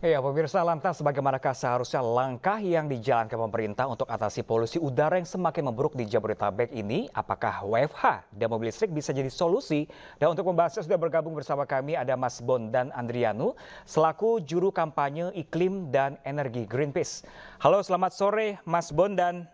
Ya, pemirsa, lantas bagaimanakah seharusnya langkah yang dijalankan pemerintah untuk atasi polusi udara yang semakin memburuk di Jabodetabek ini? Apakah WFH dan mobil listrik bisa jadi solusi? Dan untuk membahasnya sudah bergabung bersama kami ada Mas Bondan Andrianu selaku juru kampanye iklim dan energi Greenpeace. Halo, selamat sore Mas Bondan.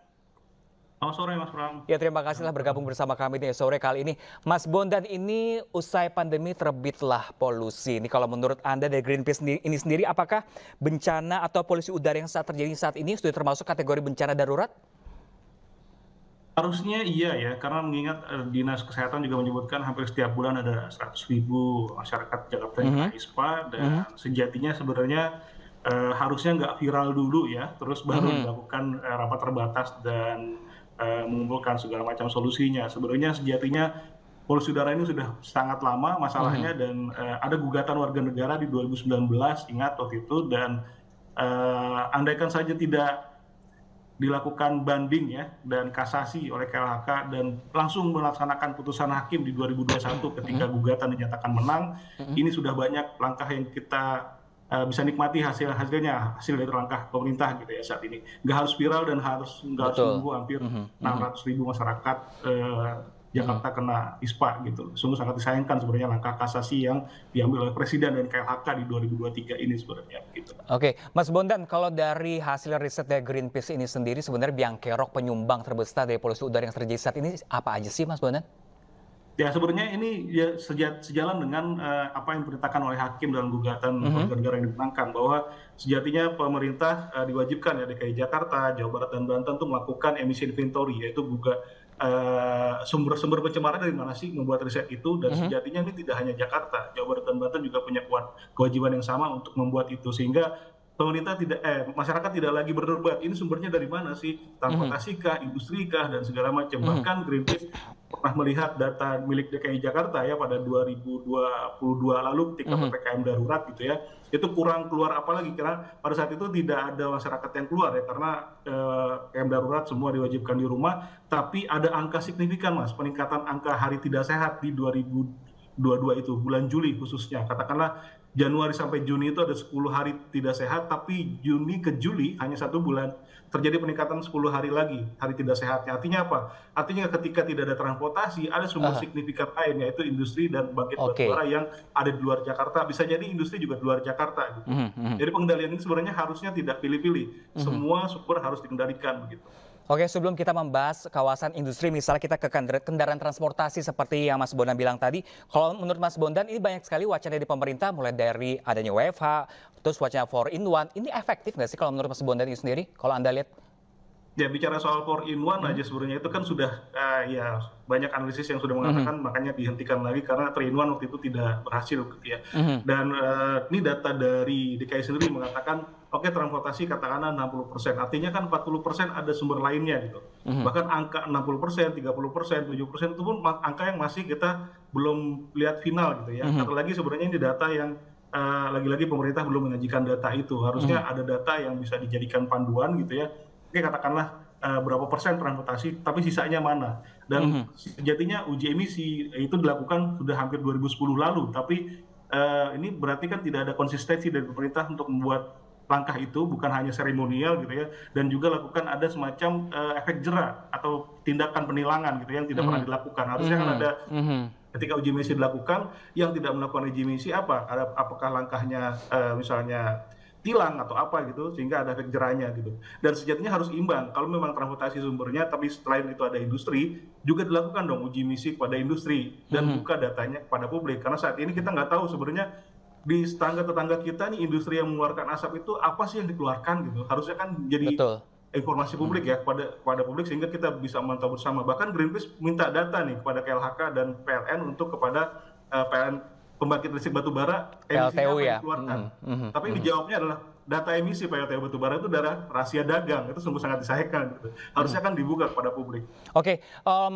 Selamat sore Mas Bram. Ya, terima kasih telah bergabung bersama kami di sore kali ini. Mas Bondan, ini usai pandemi terbitlah polusi. Ini kalau menurut Anda dari Greenpeace ini sendiri, apakah bencana atau polusi udara yang terjadi saat ini sudah termasuk kategori bencana darurat? Harusnya iya ya, karena mengingat Dinas Kesehatan juga menyebutkan hampir setiap bulan ada 100.000 masyarakat Jakarta yang kena ISPA, dan sejatinya sebenarnya harusnya nggak viral dulu ya, terus baru dilakukan rapat terbatas dan mengumpulkan segala macam solusinya. Sebenarnya sejatinya polusi udara ini sudah sangat lama masalahnya, dan ada gugatan warga negara di 2019, ingat waktu itu, dan andaikan saja tidak dilakukan banding ya dan kasasi oleh KLHK dan langsung melaksanakan putusan hakim di 2021 ketika gugatan dinyatakan menang, ini sudah banyak langkah yang kita bisa nikmati hasil dari langkah pemerintah gitu ya saat ini. Nggak harus viral dan nggak harus nunggu hampir 600.000 masyarakat Jakarta kena ISPA gitu. Sungguh sangat disayangkan sebenarnya langkah kasasi yang diambil oleh Presiden dan KLHK di 2023 ini sebenarnya. Gitu. Oke, Mas Bondan, kalau dari hasil riset dari Greenpeace ini sendiri, sebenarnya biang kerok penyumbang terbesar dari polusi udara yang terjadi saat ini apa aja sih, Mas Bondan? Ya, sebenarnya ini ya sejalan dengan apa yang diperintahkan oleh hakim dalam gugatan warga negara yang dimenangkan, bahwa sejatinya pemerintah diwajibkan ya DKI Jakarta, Jawa Barat, dan Banten untuk melakukan emisi inventory, yaitu juga sumber-sumber pencemaran dari mana sih membuat riset itu, dan sejatinya ini tidak hanya Jakarta, Jawa Barat dan Banten juga punya kewajiban yang sama untuk membuat itu, sehingga pemerintah masyarakat tidak lagi berdebat ini sumbernya dari mana sih, transportasi kah, industri kah, dan segala macam. Bahkan Greenpeace pernah melihat data milik DKI Jakarta ya pada 2022 lalu ketika PPKM darurat gitu ya, itu kurang keluar apalagi karena pada saat itu tidak ada masyarakat yang keluar ya, karena PPKM darurat semua diwajibkan di rumah, tapi ada angka signifikan Mas, peningkatan angka hari tidak sehat di 2022 itu, bulan Juli khususnya, katakanlah Januari sampai Juni itu ada 10 hari tidak sehat, tapi Juni ke Juli hanya 1 bulan terjadi peningkatan 10 hari lagi hari tidak sehatnya. Artinya apa? Artinya ketika tidak ada transportasi, ada sumber signifikan lain, yaitu industri dan pembangkit batubara yang ada di luar Jakarta. Bisa jadi industri juga di luar Jakarta. Gitu. Jadi pengendalian ini sebenarnya harusnya tidak pilih-pilih. Semua sumber harus dikendalikan begitu. Oke, sebelum kita membahas kawasan industri, misalnya kita ke kendaraan transportasi seperti yang Mas Bondan bilang tadi, kalau menurut Mas Bondan ini banyak sekali wacana di pemerintah, mulai dari adanya WFH, terus wacana 4-in-1, ini efektif nggak sih kalau menurut Mas Bondan itu sendiri, kalau Anda lihat? Ya, bicara soal 4-in-1 aja sebenarnya itu kan sudah ya banyak analisis yang sudah mengatakan makanya dihentikan lagi karena 3-in-1 waktu itu tidak berhasil gitu ya. Dan ini data dari DKI sendiri mengatakan oke, transportasi katakanlah 60%, artinya kan 40% ada sumber lainnya gitu. Bahkan angka 60%, 30%, 70% itu pun angka yang masih kita belum lihat final gitu ya. Karena lagi sebenarnya ini data yang lagi-lagi pemerintah belum menyajikan data itu. Harusnya ada data yang bisa dijadikan panduan gitu ya. Oke, katakanlah berapa persen transportasi, tapi sisanya mana. Dan sejatinya uji emisi itu dilakukan sudah hampir 2010 lalu, tapi ini berarti kan tidak ada konsistensi dari pemerintah untuk membuat langkah itu, bukan hanya seremonial gitu ya, dan juga lakukan ada semacam efek jerak atau tindakan penilangan gitu yang tidak pernah dilakukan. Harusnya kan ada ketika uji emisi dilakukan, yang tidak melakukan uji emisi apakah langkahnya misalnya tilang atau apa gitu, sehingga ada efek jerahnya gitu. Dan sejatinya harus imbang, kalau memang transportasi sumbernya, tapi selain itu ada industri, juga dilakukan dong uji emisi kepada industri, dan buka datanya kepada publik. Karena saat ini kita nggak tahu sebenarnya di tetangga kita nih, industri yang mengeluarkan asap itu apa sih yang dikeluarkan gitu. Harusnya kan jadi informasi publik ya kepada publik, sehingga kita bisa memantau bersama. Bahkan Greenpeace minta data nih kepada KLHK dan PLN untuk kepada PLN pembangkit listrik batubara emisinya apa yang dikeluarkan. Tapi yang dijawabnya adalah data emisi PLTU batubara itu adalah rahasia dagang. Itu sungguh sangat disayangkan. Gitu. Harusnya kan dibuka kepada publik. Oke,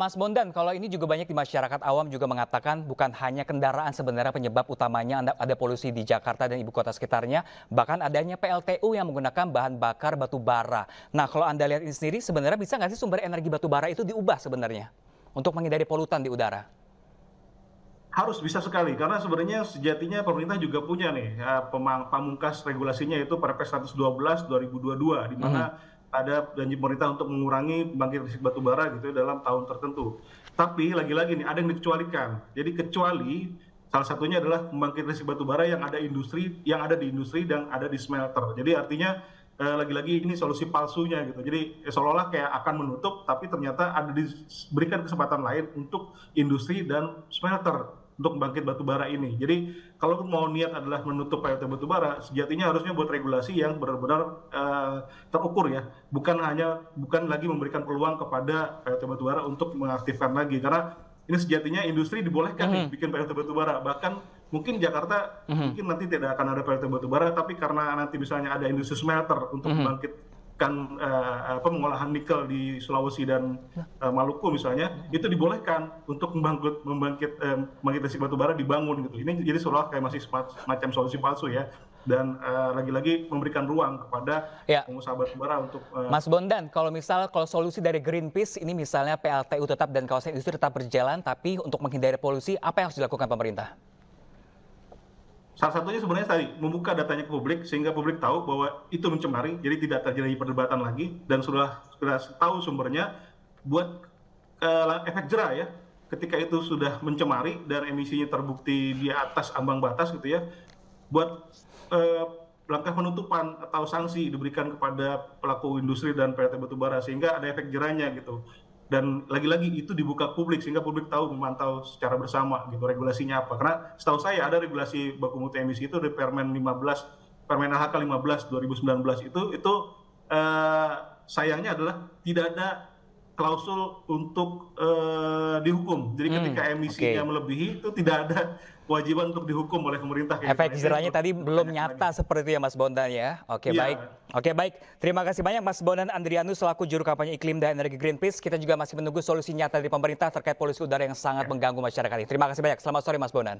Mas Bondan, kalau ini juga banyak di masyarakat awam juga mengatakan bukan hanya kendaraan sebenarnya penyebab utamanya ada polusi di Jakarta dan ibu kota sekitarnya, bahkan adanya PLTU yang menggunakan bahan bakar batubara. Nah, kalau Anda lihat ini sendiri, sebenarnya bisa nggak sih sumber energi batubara itu diubah sebenarnya untuk menghindari polutan di udara? Harus, bisa sekali, karena sebenarnya sejatinya pemerintah juga punya nih, pamungkas regulasinya yaitu Perpres 112 2022, di Mhm. mana ada janji pemerintah untuk mengurangi pembangkit listrik batu bara gitu ya dalam tahun tertentu. Tapi lagi-lagi nih ada yang dikecualikan. Jadi kecuali salah satunya adalah pembangkit listrik batu bara yang ada di industri dan ada di smelter. Jadi artinya lagi-lagi ini solusi palsunya gitu. Jadi seolah-olah kayak akan menutup, tapi ternyata ada diberikan kesempatan lain untuk industri dan smelter untuk membangkit batu bara ini. Jadi kalau mau niat adalah menutup PLT batu bara, sejatinya harusnya buat regulasi yang benar-benar terukur ya, bukan lagi memberikan peluang kepada PLT batu bara untuk mengaktifkan lagi, karena ini sejatinya industri dibolehkan nih bikin PLT batu bara, bahkan mungkin Jakarta mungkin nanti tidak akan ada PLT batu bara, tapi karena nanti misalnya ada industri smelter untuk membangkitkan pengolahan nikel di Sulawesi dan Maluku misalnya, itu dibolehkan untuk membangkit listrik batu bara dibangun gitu. Ini jadi seolah kayak masih semacam solusi palsu ya, dan lagi-lagi memberikan ruang kepada Ya, pengusaha batu bara untuk Mas Bondan, kalau solusi dari Greenpeace ini misalnya PLTU tetap dan kawasan industri tetap berjalan, tapi untuk menghindari polusi, apa yang harus dilakukan pemerintah? salah satunya sebenarnya tadi membuka datanya ke publik sehingga publik tahu bahwa itu mencemari, jadi tidak terjadi perdebatan lagi dan sudah tahu sumbernya, buat efek jera ya. Ketika itu sudah mencemari dan emisinya terbukti di atas ambang batas gitu ya, buat langkah penutupan atau sanksi diberikan kepada pelaku industri dan PLT batubara sehingga ada efek jerahnya gitu. Dan lagi-lagi itu dibuka publik sehingga publik tahu, memantau secara bersama gitu regulasinya apa. Karena setahu saya ada regulasi baku mutu emisi itu di Permen LHK 15 2019 itu sayangnya adalah tidak ada klausul untuk dihukum. Jadi ketika emisinya melebihi itu tidak ada kewajiban untuk dihukum oleh pemerintah. Efek jerahnya tadi belum nyata seperti itu ya Mas Bondan ya. Oke, baik. Oke, baik. Terima kasih banyak Mas Bondan Andrianus selaku juru kampanye iklim dan energi Greenpeace. Kita juga masih menunggu solusi nyata dari pemerintah terkait polusi udara yang sangat mengganggu masyarakat ini. Terima kasih banyak. Selamat sore Mas Bondan.